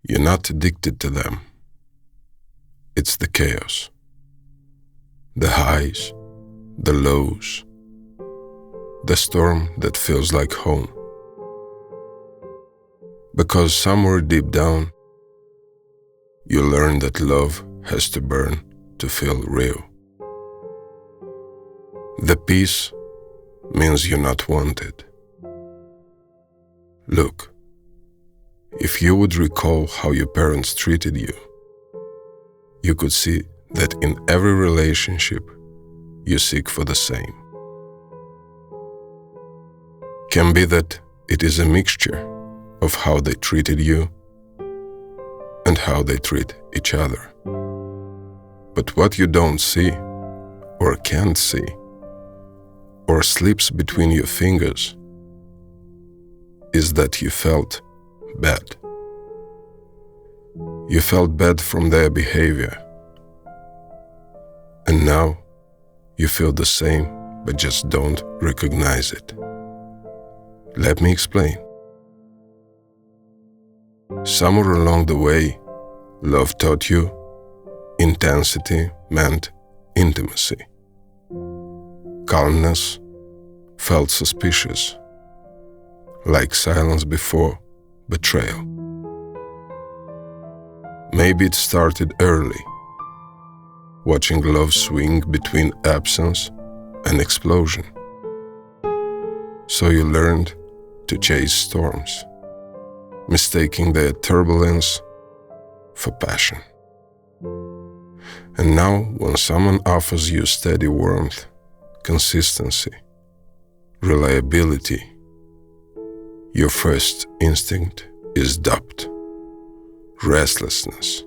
You're not addicted to them. It's the chaos, the highs, the lows, the storm that feels like home. Because somewhere deep down, you learn that love has to burn to feel real. The peace means you're not wanted. Look, if you would recall how your parents treated you, you could see that in every relationship, you seek for the same. Can be that it is a mixture of how they treated you and how they treat each other. But what you don't see, or can't see, or slips between your fingers, is that you felt bad. You felt bad from their behavior. And now you feel the same, but just don't recognize it. Let me explain. Somewhere along the way, love taught you intensity meant intimacy. Calmness felt suspicious, like silence before betrayal. Maybe it started early, watching love swing between absence and explosion. So you learned to chase storms, mistaking their turbulence for passion. And now, when someone offers you steady warmth, consistency, reliability, your first instinct is doubt, restlessness,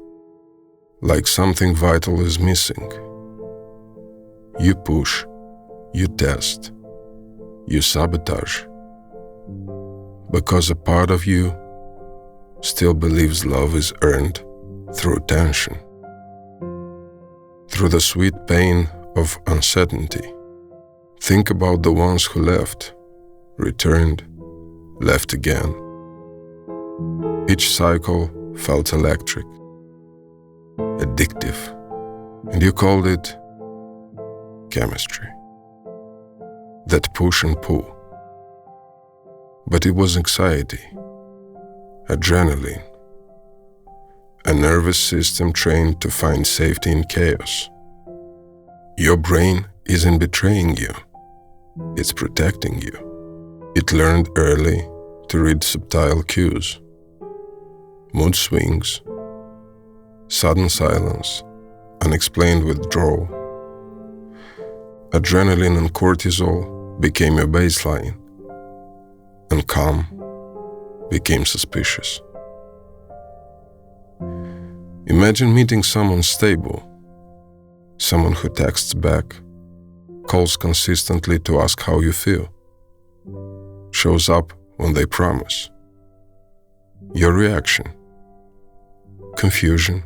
like something vital is missing. You push, you test, you sabotage, because a part of you still believes love is earned through tension, through the sweet pain of uncertainty. Think about the ones who left, returned, left again. Each cycle felt electric, addictive, and you called it chemistry. That push and pull. But it was anxiety, adrenaline, a nervous system trained to find safety in chaos. Your brain isn't betraying you, it's protecting you. It learned early to read subtle cues, mood swings, sudden silence, unexplained withdrawal. Adrenaline and cortisol became your baseline, and calm became suspicious. Imagine meeting someone stable, someone who texts back, calls consistently to ask how you feel, shows up when they promise. Your reaction: confusion,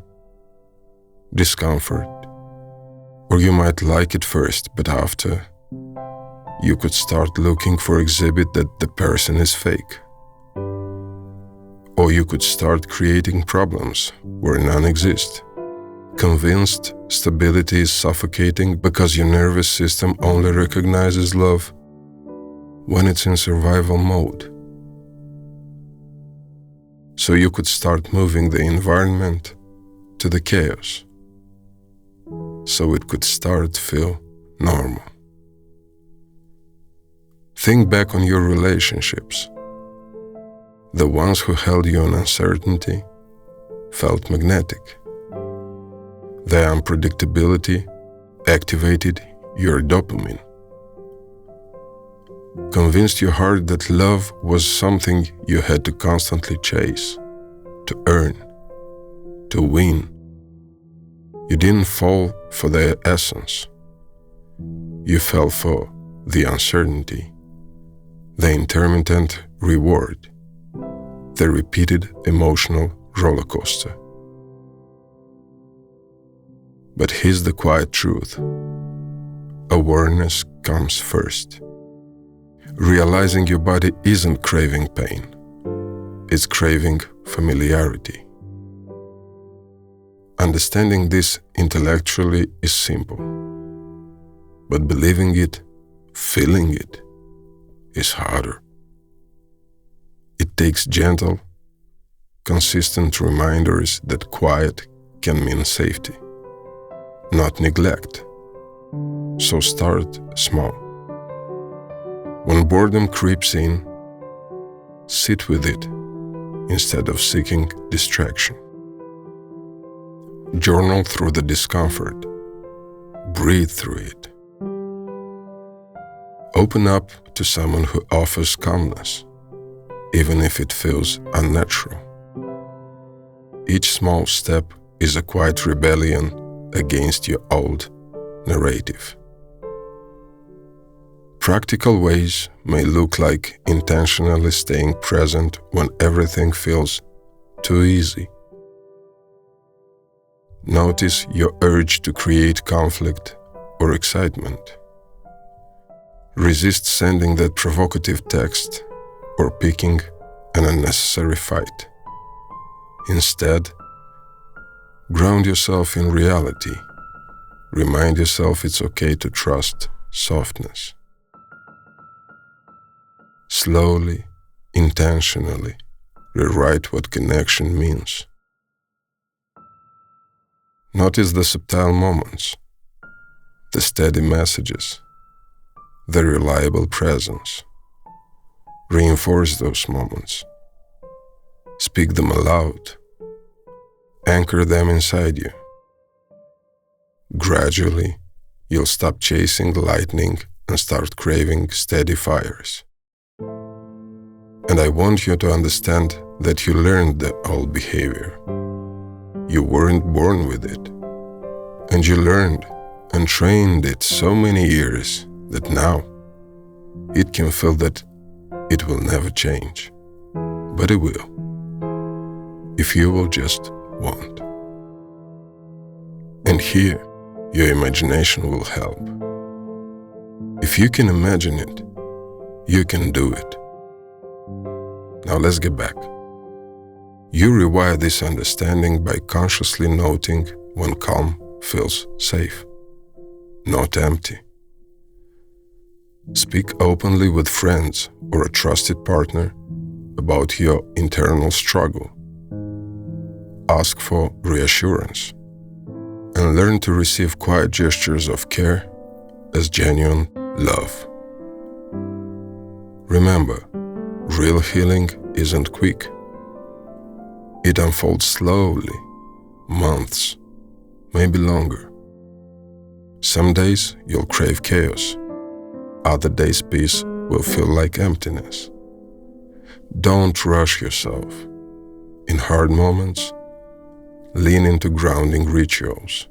discomfort, or you might like it first, but after, you could start looking for exhibit that the person is fake. Or you could start creating problems where none exist, convinced stability is suffocating because your nervous system only recognizes love when it's in survival mode. So you could start moving the environment to the chaos, so it could start to feel normal. Think back on your relationships. The ones who held you in uncertainty felt magnetic. Their unpredictability activated your dopamine, convinced your heart that love was something you had to constantly chase, to earn, to win. You didn't fall for their essence. You fell for the uncertainty, the intermittent reward, the repeated emotional roller coaster. But here's the quiet truth. Awareness comes first. Realizing your body isn't craving pain, it's craving familiarity. Understanding this intellectually is simple, but believing it, feeling it, is harder. It takes gentle, consistent reminders that quiet can mean safety, not neglect. So start small. When boredom creeps in, sit with it instead of seeking distraction. Journal through the discomfort. Breathe through it. Open up to someone who offers calmness, even if it feels unnatural. Each small step is a quiet rebellion against your old narrative. Practical ways may look like intentionally staying present when everything feels too easy. Notice your urge to create conflict or excitement. Resist sending that provocative text or picking an unnecessary fight. Instead, ground yourself in reality. Remind yourself it's okay to trust softness. Slowly, intentionally, rewrite what connection means. Notice the subtle moments, the steady messages, the reliable presence. Reinforce those moments. Speak them aloud. Anchor them inside you. Gradually, you'll stop chasing lightning and start craving steady fires. And I want you to understand that you learned the old behavior. You weren't born with it. And you learned and trained it so many years that now it can feel that it will never change. But it will, if you will just want. And here, your imagination will help. If you can imagine it, you can do it. Now let's get back. You rewire this understanding by consciously noting when calm feels safe, not empty. Speak openly with friends or a trusted partner about your internal struggle. Ask for reassurance and learn to receive quiet gestures of care as genuine love. Remember, real healing isn't quick. It unfolds slowly, months, maybe longer. Some days you'll crave chaos. Other days peace will feel like emptiness. Don't rush yourself. In hard moments, lean into grounding rituals.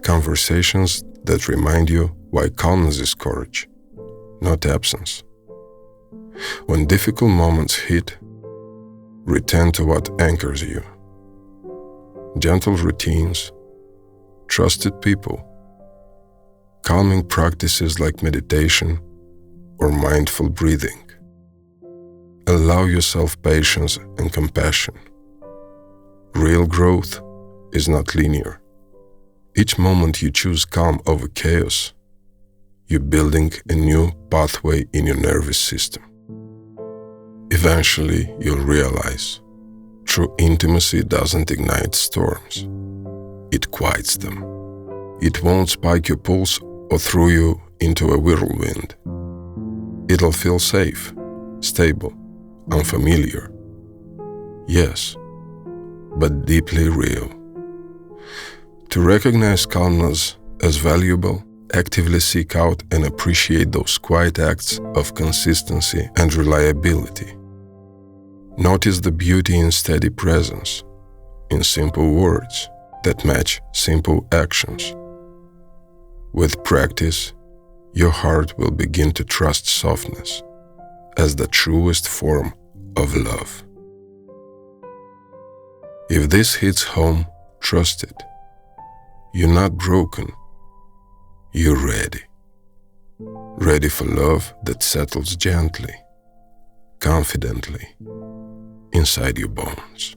Conversations that remind you why calmness is courage, not absence. When difficult moments hit, return to what anchors you. Gentle routines, trusted people, calming practices like meditation or mindful breathing. Allow yourself patience and compassion. Real growth is not linear. Each moment you choose calm over chaos, you're building a new pathway in your nervous system. Eventually, you'll realize true intimacy doesn't ignite storms. It quiets them. It won't spike your pulse or throw you into a whirlwind. It'll feel safe, stable, unfamiliar. Yes, but deeply real. To recognize calmness as valuable, actively seek out and appreciate those quiet acts of consistency and reliability. Notice the beauty in steady presence, in simple words that match simple actions. With practice, your heart will begin to trust softness as the truest form of love. If this hits home, trust it. You're not broken. You're ready. Ready for love that settles gently, confidently, inside your bones.